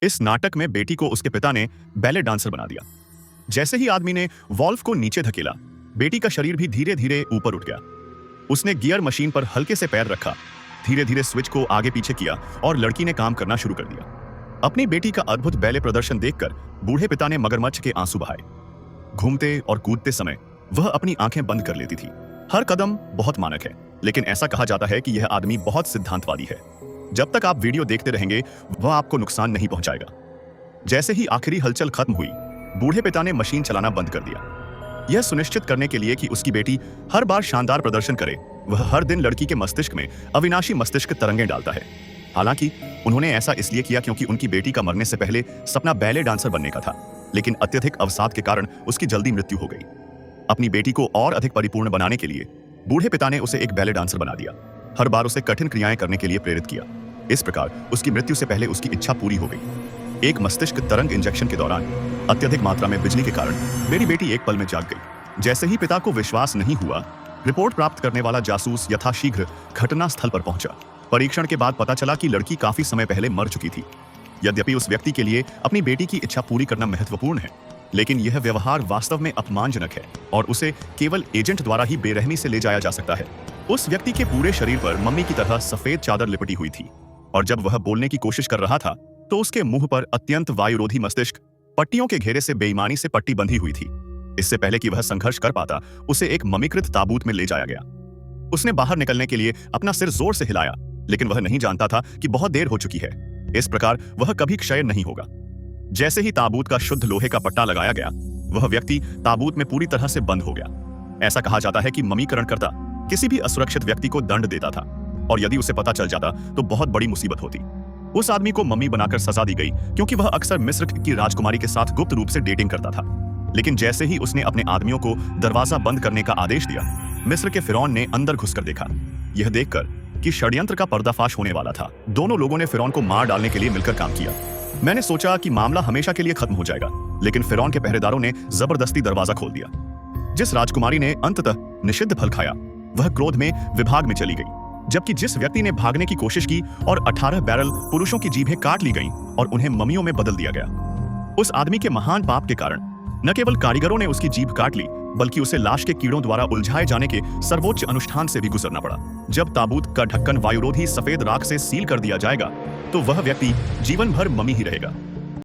इस नाटक में बेटी को उसके पिता ने बैले डांसर बना दिया। जैसे ही आदमी ने वॉल्व को नीचे धकेला, बेटी का शरीर भी धीरे धीरे ऊपर उठ गया। उसने गियर मशीन पर हल्के से पैर रखा, धीरे धीरे स्विच को आगे पीछे किया और लड़की ने काम करना शुरू कर दिया। अपनी बेटी का अद्भुत बैले प्रदर्शन देखकर बूढ़े पिता ने मगरमच्छ के आंसू बहाए। घूमते और कूदते समय वह अपनी आंखें बंद कर लेती थी। हर कदम बहुत मानक है, लेकिन ऐसा कहा जाता है कि यह आदमी बहुत सिद्धांतवादी है। जब तक आप वीडियो देखते रहेंगे, वह आपको नुकसान नहीं पहुंचाएगा। जैसे ही आखिरी हलचल खत्म हुई, बूढ़े पिता ने मशीन चलाना बंद कर दिया। यह सुनिश्चित करने के लिए कि उसकी बेटी हर बार शानदार प्रदर्शन करे, वह हर दिन लड़की के मस्तिष्क में अविनाशी मस्तिष्क तरंगें डालता है। हालांकि उन्होंने ऐसा इसलिए किया क्योंकि उनकी बेटी का मरने से पहले सपना बैले डांसर बनने का था, लेकिन अत्यधिक अवसाद के कारण उसकी जल्दी मृत्यु हो गई। अपनी बेटी को और अधिक परिपूर्ण बनाने के लिए बूढ़े पिता ने उसे एक बैले डांसर बना दिया, हर बार उसे कठिन क्रियाएं करने के लिए प्रेरित किया। इस प्रकार उसकी मृत्यु से पहले उसकी इच्छा पूरी हो गई। एक मस्तिष्क तरंग इंजेक्शन के दौरान अत्यधिक मात्रा में बिजली के कारण मेरी बेटी एक पल में जाग गई। जैसे ही पिता को विश्वास नहीं हुआ, रिपोर्ट प्राप्त करने वाला जासूस यथाशीघ्र घटना स्थल पर पहुंचा। परीक्षण के बाद पता चला कि लड़की काफी समय पहले मर चुकी थी। यद्यपि उस व्यक्ति के लिए अपनी बेटी की इच्छा पूरी करना महत्वपूर्ण है, लेकिन यह व्यवहार वास्तव में अपमानजनक है और उसे केवल एजेंट द्वारा ही बेरहमी से ले जाया जा सकता है। उस व्यक्ति के पूरे शरीर पर मम्मी की तरह सफेद चादर लिपटी हुई थी और जब वह बोलने की कोशिश कर रहा था तो उसके मुंह पर अत्यंत वायुरोधी मस्तिष्क पट्टियों के घेरे से बेईमानी से पट्टी बंधी हुई थी। इससे पहले कि वह संघर्ष कर पाता, उसे एक ममीकृत ताबूत में ले जाया गया। उसने बाहर निकलने के लिए अपना सिर जोर से हिलाया, लेकिन वह नहीं जानता था कि बहुत देर हो चुकी है। इस प्रकार वह कभी क्षय नहीं होगा। जैसे ही ताबूत का शुद्ध लोहे का पट्टा लगाया गया, वह व्यक्ति ताबूत में पूरी तरह से बंद हो गया। ऐसा कहा जाता है कि ममीकरणकर्ता किसी भी असुरक्षित व्यक्ति को दंड देता था और यदि उसे पता चल जाता तो बहुत बड़ी मुसीबत होती। उस आदमी को मम्मी बनाकर सजा दी गई क्योंकि वह अक्सर मिस्र की राजकुमारी के साथ गुप्त रूप से डेटिंग करता था। लेकिन जैसे ही उसने अपने आदमियों को दरवाजा बंद करने का आदेश दिया, मिस्र के फिरौन ने अंदर घुसकर देखा। यह देखकर कि षड्यंत्र का पर्दाफाश होने वाला था, दोनों लोगों ने फिरौन को मार डालने के लिए मिलकर काम किया। मैंने सोचा कि मामला हमेशा के लिए खत्म हो जाएगा, लेकिन फिरौन के पहरेदारों ने जबरदस्ती दरवाजा खोल दिया। जिस राजकुमारी ने अंततः निषिद्ध फल खाया, वह क्रोध में विभाग में चली गई, जबकि जिस व्यक्ति ने भागने की कोशिश की और 18 बैरल पुरुषों की जीभें काट ली गईं और उन्हें मम्मियों में बदल दिया गया। उस आदमी के महान पाप के कारण न केवल कारीगरों ने उसकी जीभ काट ली, बल्कि उसे लाश के कीड़ों द्वारा उलझाए जाने के सर्वोच्च अनुष्ठान से भी गुजरना पड़ा। जब ताबूत का ढक्कन वायुरोधी सफेद राख से सील कर दिया जाएगा, तो वह व्यक्ति जीवन भर मम्मी ही रहेगा।